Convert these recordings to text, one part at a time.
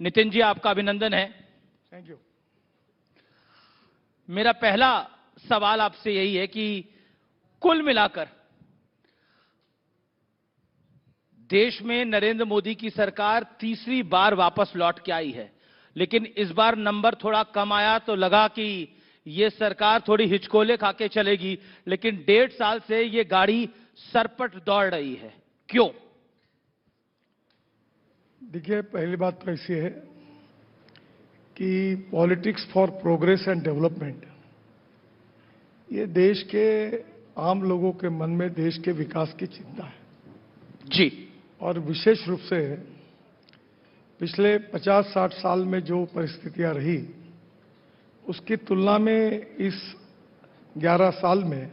नितिन जी, आपका अभिनंदन है। Thank you. मेरा पहला सवाल आपसे यही है कि कुल मिलाकर देश में नरेंद्र मोदी की सरकार तीसरी बार वापस लौट के आई है, लेकिन इस बार नंबर थोड़ा कम आया तो लगा कि यह सरकार थोड़ी हिचकोले खा के चलेगी, लेकिन 1.5 साल से यह गाड़ी सरपट दौड़ रही है, क्यों? देखिए, पहली बात तो ऐसी है कि politics for progress and development, ये देश के आम लोगों के मन में देश के विकास की चिंता है जी। और विशेष रूप से पिछले 50-60 साल में जो परिस्थितियां रही, उसकी तुलना में इस 11 साल में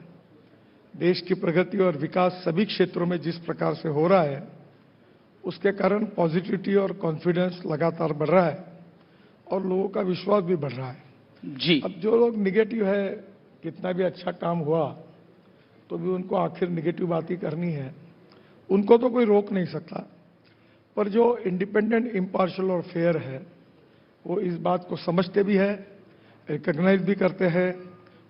देश की प्रगति और विकास सभी क्षेत्रों में जिस प्रकार से हो रहा है, उसके कारण पॉजिटिविटी और कॉन्फिडेंस लगातार बढ़ रहा है और लोगों का विश्वास भी बढ़ रहा है। जी। अब जो लोग निगेटिव है, कितना भी अच्छा काम हुआ तो भी उनको आखिर निगेटिव बात ही करनी है, उनको तो कोई रोक नहीं सकता। पर जो इंडिपेंडेंट, इम्पार्शियल और फेयर है, वो इस बात को समझते भी है, रिकॉग्नाइज भी करते हैं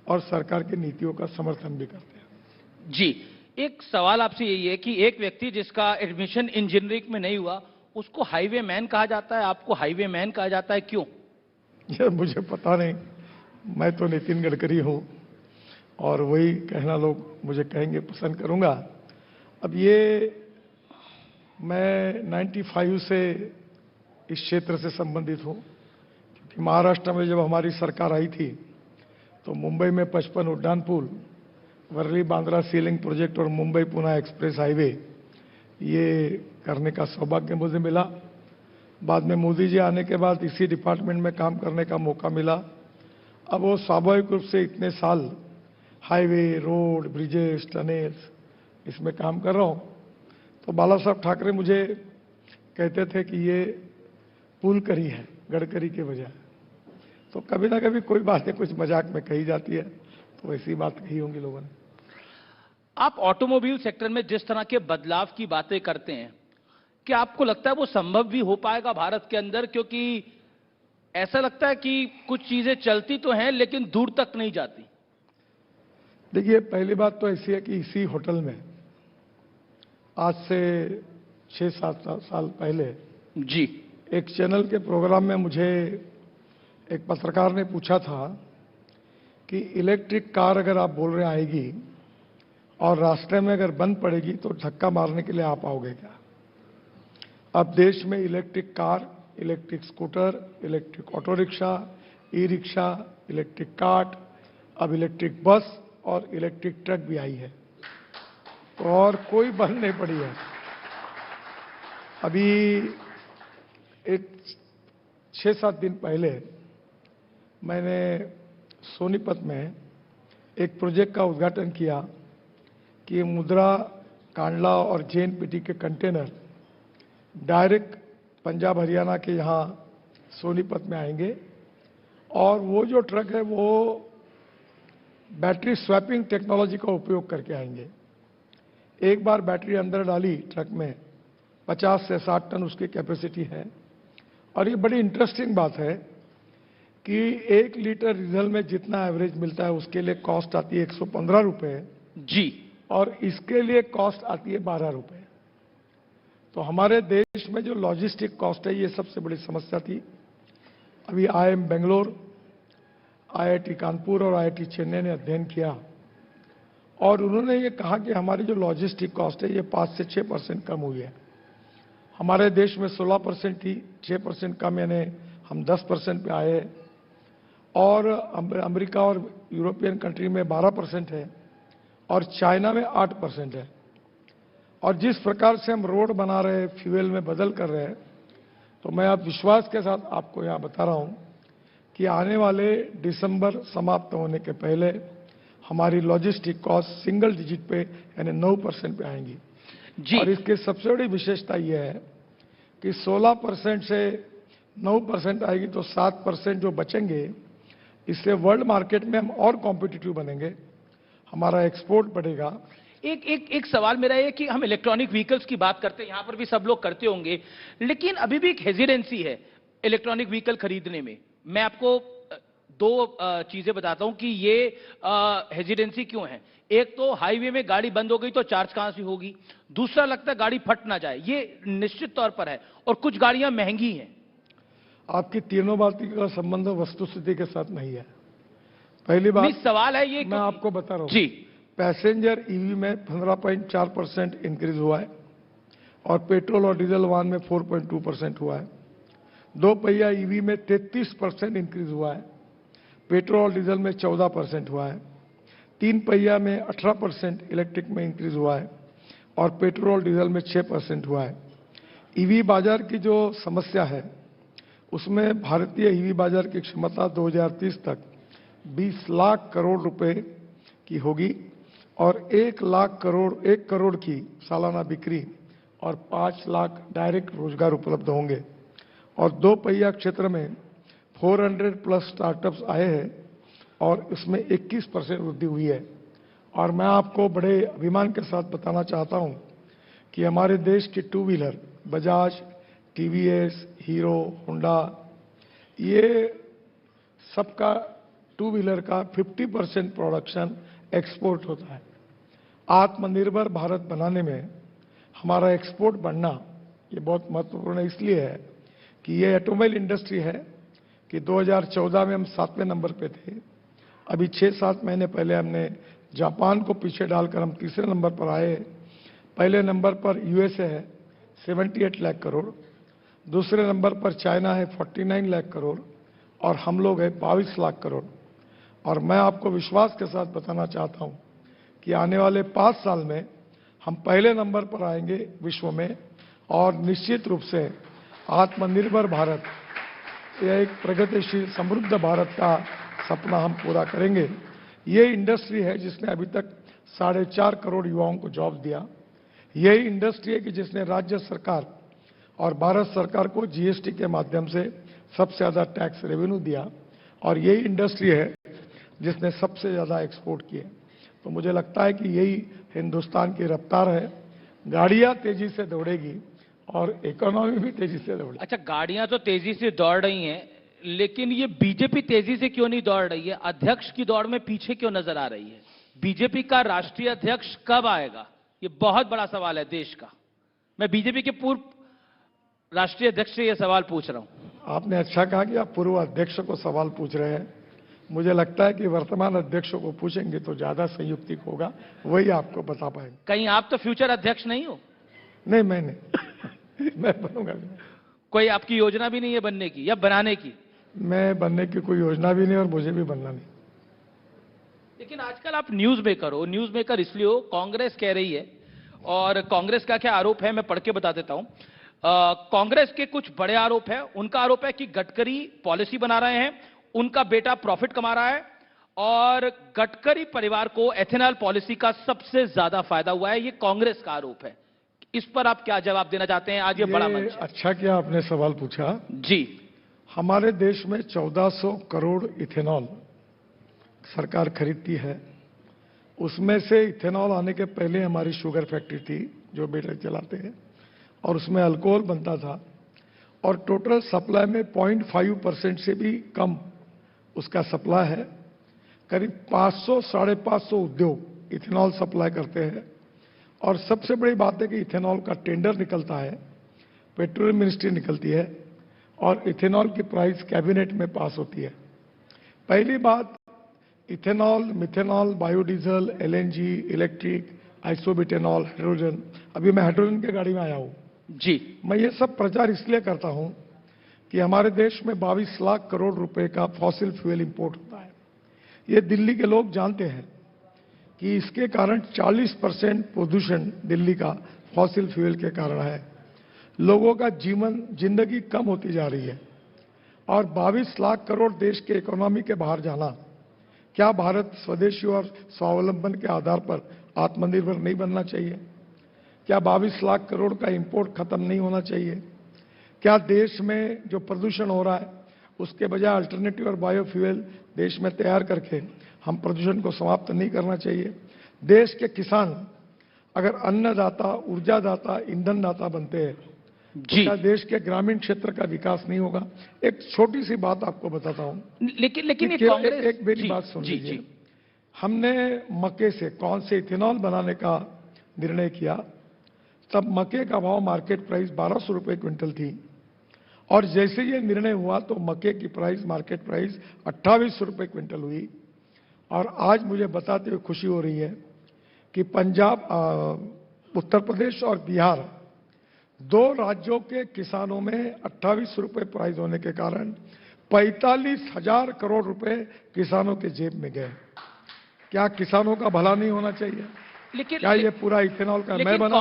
और सरकार की नीतियों का समर्थन भी करते हैं। जी, एक सवाल आपसे यही है कि एक व्यक्ति जिसका एडमिशन इंजीनियरिंग में नहीं हुआ, उसको हाईवे मैन कहा जाता है, आपको हाईवे मैन कहा जाता है, क्यों? ये मुझे पता नहीं, मैं तो नितिन गडकरी हूं और वही कहना लोग मुझे कहेंगे पसंद करूंगा। अब ये मैं 95 से इस क्षेत्र से संबंधित हूं, क्योंकि महाराष्ट्र में जब हमारी सरकार आई थी तो मुंबई में 55 उड्डान पुल, वर्ली बांद्रा सीलिंग प्रोजेक्ट और मुंबई पुणे एक्सप्रेस हाईवे ये करने का सौभाग्य मुझे मिला। बाद में मोदी जी आने के बाद इसी डिपार्टमेंट में काम करने का मौका मिला। अब वो स्वाभाविक रूप से इतने साल हाईवे, रोड, ब्रिजेस, टनेल्स इसमें काम कर रहा हूं, तो बाला साहब ठाकरे मुझे कहते थे कि ये पुल करी है गडकरी के बजाय। तो कभी ना कभी कोई बातें कुछ मजाक में कही जाती है, तो ऐसी बात कही होंगी लोगों ने। आप ऑटोमोबाइल सेक्टर में जिस तरह के बदलाव की बातें करते हैं, क्या आपको लगता है वो संभव भी हो पाएगा भारत के अंदर? क्योंकि ऐसा लगता है कि कुछ चीजें चलती तो हैं लेकिन दूर तक नहीं जाती। देखिए, पहली बात तो ऐसी है कि इसी होटल में आज से 6-7 साल पहले जी एक चैनल के प्रोग्राम में मुझे एक पत्रकार ने पूछा था कि इलेक्ट्रिक कार अगर आप बोल रहे आएगी और रास्ते में अगर बंद पड़ेगी तो धक्का मारने के लिए आप आओगे क्या? अब देश में electric car, electric scooter, electric auto rickshaw, e rickshaw, electric cart, अब इलेक्ट्रिक बस और इलेक्ट्रिक ट्रक भी आई है, तो और कोई बंद नहीं पड़ी है। अभी एक 6-7 दिन पहले मैंने सोनीपत में एक प्रोजेक्ट का उद्घाटन किया कि मुद्रा, कांडला और जेएनपीटी के कंटेनर डायरेक्ट पंजाब हरियाणा के यहाँ सोनीपत में आएंगे और वो जो ट्रक है वो बैटरी स्वैपिंग टेक्नोलॉजी का उपयोग करके आएंगे। एक बार बैटरी अंदर डाली ट्रक में 50 से 60 टन उसकी कैपेसिटी है। और ये बड़ी इंटरेस्टिंग बात है कि 1 लीटर डीजल में जितना एवरेज मिलता है उसके लिए कॉस्ट आती है 115 रुपए जी, और इसके लिए कॉस्ट आती है 12 रुपए। तो हमारे देश में जो लॉजिस्टिक कॉस्ट है, ये सबसे बड़ी समस्या थी। अभी IIM बेंगलोर, IIT कानपुर और IIT चेन्नई ने अध्ययन किया और उन्होंने ये कहा कि हमारी जो लॉजिस्टिक कॉस्ट है ये 5 से 6% कम हुई है। हमारे देश में 16% थी, 6% कम, यानी हम 10% पे आए। और अमेरिका और यूरोपियन कंट्री में 12% है और चाइना में 8% है। और जिस प्रकार से हम रोड बना रहे हैं, फ्यूल में बदल कर रहे हैं, तो मैं आप विश्वास के साथ आपको यहाँ बता रहा हूँ कि आने वाले दिसंबर समाप्त होने के पहले हमारी लॉजिस्टिक कॉस्ट सिंगल डिजिट पे यानी 9% पे आएंगी जी। और इसकी सबसे बड़ी विशेषता यह है कि 16% से 9% आएगी तो 7% जो बचेंगे, इससे वर्ल्ड मार्केट में हम और कॉम्पिटिटिव बनेंगे, हमारा एक्सपोर्ट बढ़ेगा। एक सवाल मेरा ये कि हम इलेक्ट्रॉनिक व्हीकल्स की बात करते हैं, यहां पर भी सब लोग करते होंगे, लेकिन अभी भी एक हेजिडेंसी है। इलेक्ट्रॉनिक व्हीकल खरीदने में। मैं आपको दो चीजें बताता हूं कि ये हेजिडेंसी क्यों है। एक तो हाईवे में गाड़ी बंद हो गई तो चार्ज कहां से होगी, दूसरा लगता है गाड़ी फट ना जाए, ये निश्चित तौर पर है, और कुछ गाड़ियां महंगी हैं। आपकी तीनों बातों का संबंध वस्तुस्थिति के साथ नहीं है। पहली नहीं, बात सवाल है ये मैं आपको बता रहा हूं, जी, पैसेंजर ईवी में 15.4% इंक्रीज हुआ है और पेट्रोल और डीजल वाहन में 4.2% हुआ है। दो पहिया ईवी में 33% इंक्रीज हुआ है, पेट्रोल और डीजल में 14% हुआ है। तीन पहिया में 18% इलेक्ट्रिक में इंक्रीज हुआ है और पेट्रोल डीजल में 6% हुआ है। ईवी बाजार की जो समस्या है उसमें भारतीय ईवी बाजार की क्षमता 2030 तक 20 लाख करोड़ रुपए की होगी और 1 करोड़ की सालाना बिक्री और 5 लाख डायरेक्ट रोजगार उपलब्ध होंगे। और दो पहिया क्षेत्र में 400 प्लस स्टार्टअप्स आए हैं और इसमें 21% वृद्धि हुई है। और मैं आपको बड़े अभिमान के साथ बताना चाहता हूं कि हमारे देश की two wheeler Bajaj, TVS, hero, Honda, ये सबका टू व्हीलर का 50% प्रोडक्शन एक्सपोर्ट होता है। आत्मनिर्भर भारत बनाने में हमारा एक्सपोर्ट बढ़ना ये बहुत महत्वपूर्ण इसलिए है कि ये ऑटोमोबाइल इंडस्ट्री है कि 2014 में हम 7वें नंबर पे थे, अभी 6-7 महीने पहले हमने जापान को पीछे डालकर हम तीसरे नंबर पर आए। पहले नंबर पर यूएसए है 78 लाख करोड़, दूसरे नंबर पर चाइना है 49 लाख करोड़ और हम लोग हैं 22 लाख करोड़। और मैं आपको विश्वास के साथ बताना चाहता हूं कि आने वाले 5 साल में हम पहले नंबर पर आएंगे विश्व में और निश्चित रूप से आत्मनिर्भर भारत, यह एक प्रगतिशील समृद्ध भारत का सपना हम पूरा करेंगे। ये इंडस्ट्री है जिसने अभी तक 4.5 करोड़ युवाओं को जॉब दिया। यही इंडस्ट्री है कि जिसने राज्य सरकार और भारत सरकार को जीएसटी के माध्यम से सबसे ज्यादा टैक्स रेवेन्यू दिया और यही इंडस्ट्री है जिसने सबसे ज्यादा एक्सपोर्ट किए। तो मुझे लगता है कि यही हिंदुस्तान की रफ्तार है। गाड़ियां तेजी से दौड़ेगी और इकोनॉमी भी तेजी से दौड़ेगी। अच्छा, गाड़ियां तो तेजी से दौड़ रही हैं, लेकिन ये बीजेपी तेजी से क्यों नहीं दौड़ रही है? अध्यक्ष की दौड़ में पीछे क्यों नजर आ रही है? बीजेपी का राष्ट्रीय अध्यक्ष कब आएगा? ये बहुत बड़ा सवाल है देश का। मैं बीजेपी के पूर्व राष्ट्रीय अध्यक्ष से यह सवाल पूछ रहा हूं। आपने अच्छा कहा कि आप पूर्व अध्यक्ष को सवाल पूछ रहे हैं। मुझे लगता है कि वर्तमान अध्यक्ष को पूछेंगे तो ज्यादा संयुक्तिक होगा, वही आपको बता पाएंगे। कहीं आप तो फ्यूचर अध्यक्ष नहीं हो? नहीं, मैं नहीं मैं बनूंगा नहीं। कोई आपकी योजना भी नहीं है बनने की या बनाने की? मैं बनने की कोई योजना भी नहीं और मुझे भी बनना नहीं। लेकिन आजकल आप न्यूज मेकर हो। न्यूज मेकर इसलिए हो, कांग्रेस कह रही है, और कांग्रेस का क्या आरोप है मैं पढ़ के बता देता हूं। कांग्रेस के कुछ बड़े आरोप है। उनका आरोप है कि गडकरी पॉलिसी बना रहे हैं, उनका बेटा प्रॉफिट कमा रहा है और गडकरी परिवार को एथेनॉल पॉलिसी का सबसे ज्यादा फायदा हुआ है। ये कांग्रेस का आरोप है। इस पर आप क्या जवाब देना चाहते हैं? आज ये बड़ा मंच है। अच्छा किया आपने सवाल पूछा जी। हमारे देश में 1400 करोड़ इथेनॉल सरकार खरीदती है। उसमें से इथेनॉल आने के पहले हमारी शुगर फैक्ट्री थी जो बेटे चलाते हैं और उसमें अल्कोहल बनता था और टोटल सप्लाई में 0.5% से भी कम उसका सप्लाई है। करीब 500-550 उद्योग इथेनॉल सप्लाई करते हैं और सबसे बड़ी बात है कि इथेनॉल का टेंडर निकलता है, पेट्रोलियम मिनिस्ट्री निकलती है और इथेनॉल की प्राइस कैबिनेट में पास होती है। पहली बात, ethanol, methanol, biodiesel, LNG, electric, isobutanol, hydrogen, अभी मैं हाइड्रोजन की गाड़ी में आया हूं जी। मैं ये सब प्रचार इसलिए करता हूं कि हमारे देश में 22 लाख करोड़ रुपए का फॉसिल फ्यूल इंपोर्ट होता है। ये दिल्ली के लोग जानते हैं कि इसके कारण 40% प्रदूषण दिल्ली का फॉसिल फ्यूल के कारण है। लोगों का जिंदगी कम होती जा रही है और 22 लाख करोड़ देश के इकोनॉमी के बाहर जाना, क्या भारत स्वदेशी और स्वावलंबन के आधार पर आत्मनिर्भर नहीं बनना चाहिए? क्या 22 लाख करोड़ का इंपोर्ट खत्म नहीं होना चाहिए? क्या देश में जो प्रदूषण हो रहा है उसके बजाय अल्टरनेटिव और बायोफ्यूल देश में तैयार करके हम प्रदूषण को समाप्त नहीं करना चाहिए? देश के किसान अगर अन्नदाता, ऊर्जादाता, ईंधनदाता बनते हैं जी। क्या देश के ग्रामीण क्षेत्र का विकास नहीं होगा? एक छोटी सी बात आपको बताता हूं। लेकिन ये कि कांग्रेस, एक मेरी जी, बात सुन जी, लीजिए। जी। हमने मक्के से कौन से इथेनॉल बनाने का निर्णय किया, तब मक्के का भाव मार्केट प्राइस 1200 रुपए क्विंटल थी, और जैसे ये निर्णय हुआ तो मक्के की प्राइस मार्केट प्राइस 2800 रुपए क्विंटल हुई। और आज मुझे बताते हुए खुशी हो रही है कि पंजाब, उत्तर प्रदेश और बिहार, दो राज्यों के किसानों में 2800 रुपए प्राइस होने के कारण 45,000 करोड़ रुपए किसानों के जेब में गए। क्या किसानों का भला नहीं होना चाहिए? क्या ये पूरा इथेनॉल का मैं लेकिन बना?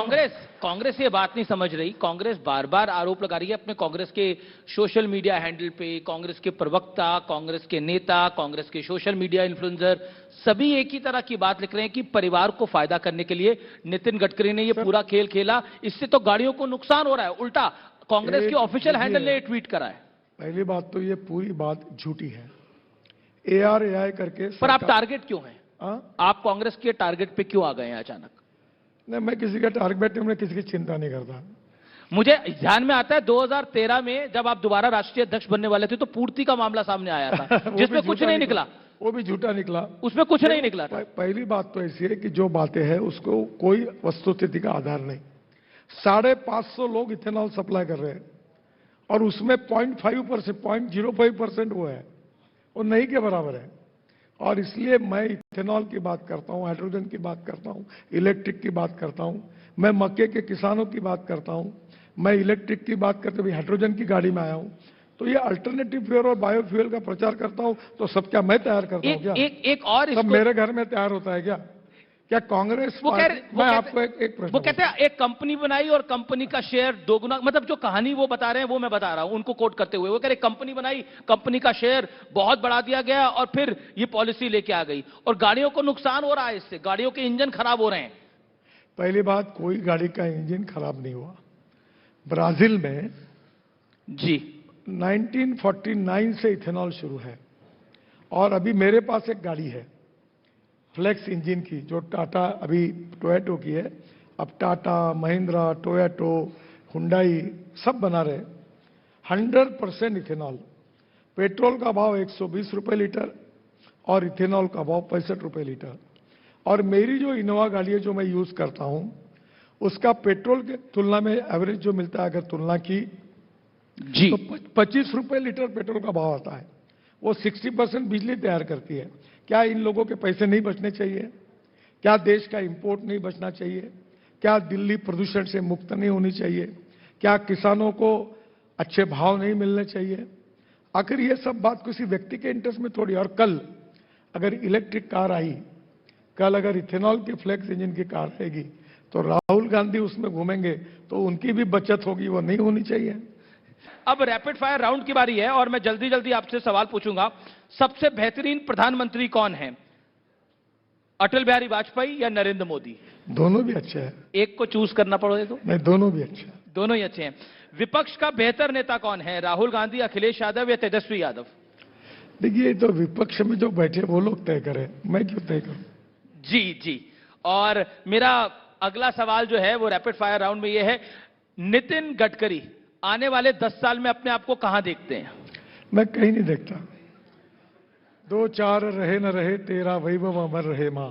कांग्रेस ये बात नहीं समझ रही। कांग्रेस बार बार आरोप लगा रही है अपने कांग्रेस के सोशल मीडिया हैंडल पे, कांग्रेस के प्रवक्ता, कांग्रेस के नेता, कांग्रेस के सोशल मीडिया इन्फ्लुएंसर सभी एक ही तरह की बात लिख रहे हैं कि परिवार को फायदा करने के लिए नितिन गडकरी ने ये पूरा खेल खेला। इससे तो गाड़ियों को नुकसान हो रहा है। उल्टा कांग्रेस के ऑफिशियल हैंडल ने ट्वीट करा है। पहली बात तो ये पूरी बात झूठी है। ARAI करके पर आप टारगेट क्यों हैं? हाँ? आप कांग्रेस के टारगेट पे क्यों आ गए हैं अचानक? नहीं, मैं किसी का टारगेट में किसी की चिंता नहीं करता। मुझे ध्यान में आता है 2013 में जब आप दोबारा राष्ट्रीय अध्यक्ष बनने वाले थे तो पूर्ति का मामला सामने आया था जिसमें कुछ नहीं निकला। वो भी झूठा निकला, उसमें कुछ नहीं निकला था। पहली बात तो ऐसी है कि जो बातें हैं उसको कोई वस्तुस्थिति का आधार नहीं। 550 लोग इथेनॉल सप्लाई कर रहे हैं और उसमें 0.5%, 0.05% वो है, वो नहीं के बराबर है। और इसलिए मैं इथेनॉल की बात करता हूं, हाइड्रोजन की बात करता हूं, इलेक्ट्रिक की बात करता हूं, मैं मक्के के किसानों की बात करता हूं, मैं इलेक्ट्रिक की बात करते हुए हाइड्रोजन की गाड़ी में आया हूं। तो ये अल्टरनेटिव फ्यूल और बायोफ्यूल का प्रचार करता हूं तो सब क्या मैं तैयार करता हूं क्या? एक और सब मेरे घर में तैयार होता है क्या? क्या कांग्रेस? मैं आपको एक प्रश्न, वो कहते हैं एक कंपनी बनाई और कंपनी का शेयर दोगुना, मतलब जो कहानी वो बता रहे हैं वो मैं बता रहा हूं उनको कोट करते हुए। वो कह रहे कंपनी बनाई, कंपनी का शेयर बहुत बढ़ा दिया गया और फिर ये पॉलिसी लेके आ गई और गाड़ियों को नुकसान हो रहा है, इससे गाड़ियों के इंजन खराब हो रहे हैं। पहली बात, कोई गाड़ी का इंजन खराब नहीं हुआ। ब्राजील में जी 1949 से इथेनॉल शुरू है और अभी मेरे पास एक गाड़ी है फ्लेक्स इंजन की, जो टाटा, अभी टोयोटो की है, अब टाटा, महिंद्रा, टोयोटो, हुंडई सब बना रहे। 100% इथेनॉल। पेट्रोल का भाव 120 रुपए लीटर और इथेनॉल का भाव 65 रुपए लीटर। और मेरी जो इनोवा गाड़ी है जो मैं यूज करता हूं, उसका पेट्रोल के तुलना में एवरेज जो मिलता है, अगर तुलना की जी, तो 25 रुपए लीटर पेट्रोल का भाव आता है। वो 60% बिजली तैयार करती है। क्या इन लोगों के पैसे नहीं बचने चाहिए? क्या देश का इंपोर्ट नहीं बचना चाहिए? क्या दिल्ली प्रदूषण से मुक्त नहीं होनी चाहिए? क्या किसानों को अच्छे भाव नहीं मिलने चाहिए? आखिर ये सब बात किसी व्यक्ति के इंटरेस्ट में थोड़ी। और कल अगर इलेक्ट्रिक कार आई, कल अगर इथेनॉल की फ्लेक्स इंजन की कार आएगी तो राहुल गांधी उसमें घूमेंगे तो उनकी भी बचत होगी, वो नहीं होनी चाहिए। अब रैपिड फायर राउंड की बारी है और मैं जल्दी जल्दी आपसे सवाल पूछूंगा। सबसे बेहतरीन प्रधानमंत्री कौन है, अटल बिहारी वाजपेयी या नरेंद्र मोदी? दोनों भी अच्छे हैं। एक को चूज करना पड़े तो? नहीं, दोनों भी अच्छे हैं। दोनों ही अच्छे हैं। विपक्ष का बेहतर नेता कौन है, राहुल गांधी, अखिलेश यादव या तेजस्वी यादव? देखिए, तो विपक्ष में जो बैठे वो लोग तय करें, मैं क्यों तय करूं? जी जी। और मेरा अगला सवाल जो है वो रैपिड फायर राउंड में ये है, नितिन गडकरी आने वाले 10 साल में अपने आप को कहां देखते हैं? मैं कहीं नहीं देखता। 2-4 रहे न रहे तेरा वैभव अमर रहे मां।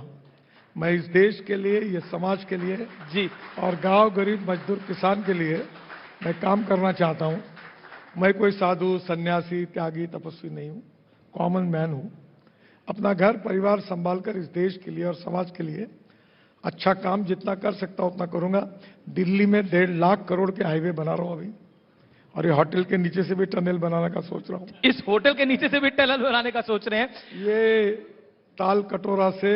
मैं इस देश के लिए, ये समाज के लिए जी, और गांव गरीब मजदूर किसान के लिए मैं काम करना चाहता हूं। मैं कोई साधु, सन्यासी, त्यागी, तपस्वी नहीं हूं, कॉमन मैन हूं। अपना घर परिवार संभालकर इस देश के लिए और समाज के लिए अच्छा काम जितना कर सकता उतना करूंगा। दिल्ली में 1.5 लाख करोड़ के हाईवे बना रहा हूं अभी, और ये होटल के नीचे से भी टनल बनाने का सोच रहा हूं। इस होटल के नीचे से भी टनल बनाने का सोच रहे हैं? ये ताल कटोरा से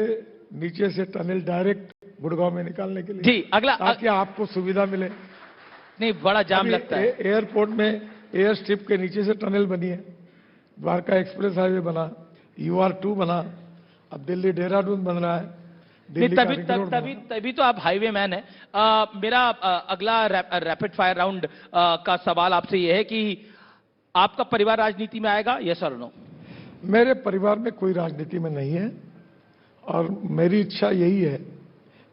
नीचे से टनल डायरेक्ट गुड़गांव में निकालने के लिए। जी, अगला, ताकि आपको सुविधा मिले। नहीं, बड़ा जाम लगता है। एयरपोर्ट में एयर स्ट्रिप के नीचे से टनल बनी है, द्वारका एक्सप्रेस हाईवे बना, UR2 बना, अब दिल्ली देहरादून बन रहा है। तभी तो आप हाईवे मैन है। मेरा अगला रैपिड फायर राउंड का सवाल आपसे यह है कि आपका परिवार राजनीति में आएगा, यस और नो? मेरे परिवार में कोई राजनीति में नहीं है और मेरी इच्छा यही है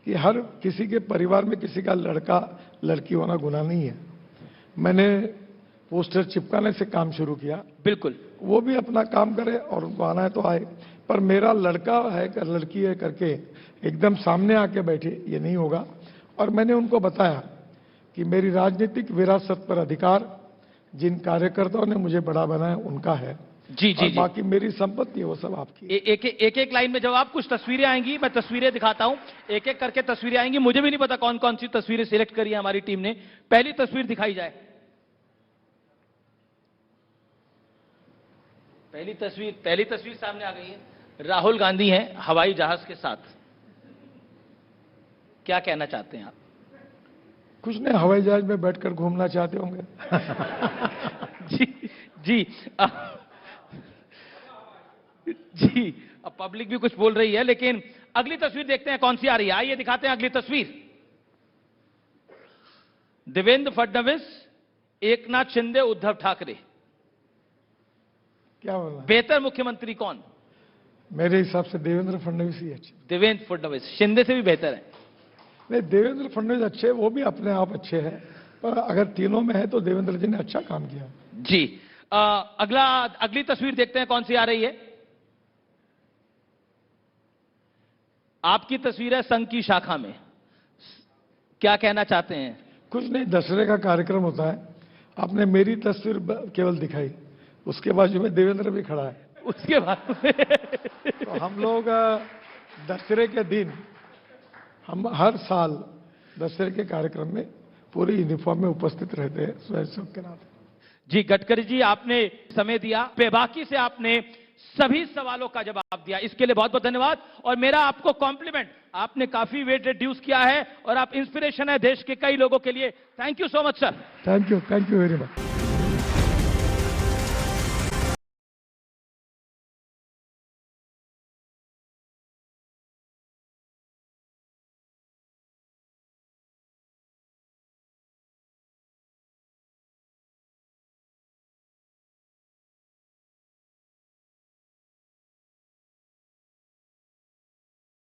कि हर किसी के परिवार में किसी का लड़का लड़की होना गुनाह नहीं है। मैंने पोस्टर चिपकाने से काम शुरू किया। बिल्कुल। वो भी अपना काम करे और उनको आना है तो आए, पर मेरा लड़का है कर लड़की है करके एकदम सामने आके बैठे, ये नहीं होगा। और मैंने उनको बताया कि मेरी राजनीतिक विरासत पर अधिकार जिन कार्यकर्ताओं ने मुझे बड़ा बनाया उनका है, जी जी और जी। बाकी मेरी संपत्ति है वो सब आपकी। एक एक लाइन में जवाब। कुछ तस्वीरें आएंगी, मैं तस्वीरें दिखाता हूं, एक एक करके तस्वीरें आएंगी। मुझे भी नहीं पता कौन कौन सी तस्वीरें सिलेक्ट करी है हमारी टीम ने। पहली तस्वीर दिखाई जाए। पहली तस्वीर सामने आ गई है। राहुल गांधी हैं हवाई जहाज के साथ। क्या कहना चाहते हैं आप? कुछ नहीं, हवाई जहाज में बैठकर घूमना चाहते होंगे। जी जी जी, अब पब्लिक भी कुछ बोल रही है, लेकिन अगली तस्वीर देखते हैं कौन सी आ रही है। आइए दिखाते हैं अगली तस्वीर। देवेंद्र फडणवीस, एकनाथ शिंदे, उद्धव ठाकरे। क्या बोला? बेहतर मुख्यमंत्री कौन? मेरे हिसाब से देवेंद्र फडणवीस ही अच्छे। देवेंद्र फडणवीस शिंदे से भी बेहतर है। नहीं, देवेंद्र फडणवीस अच्छे, वो भी अपने आप अच्छे हैं, पर अगर तीनों में है तो देवेंद्र जी ने अच्छा काम किया। जी। अगली तस्वीर देखते हैं कौन सी आ रही है। आपकी तस्वीर है संघ की शाखा में। क्या कहना चाहते हैं? कुछ नहीं, दशहरे का कार्यक्रम होता है, आपने मेरी तस्वीर केवल दिखाई, उसके बाजू में देवेंद्र भी खड़ा है। उसके बाद तो हम लोग दशहरे के दिन हम हर साल दशहरे के कार्यक्रम में पूरी यूनिफॉर्म में उपस्थित रहते हैं स्वयंसेवक के नाते। जी गडकरी जी, आपने समय दिया, बेबाकी से आपने सभी सवालों का जवाब दिया, इसके लिए बहुत बहुत धन्यवाद। और मेरा आपको कॉम्प्लीमेंट, आपने काफी वेट रिड्यूस किया है और आप इंस्पिरेशन है देश के कई लोगों के लिए। Thank you so much sir. Thank you very much.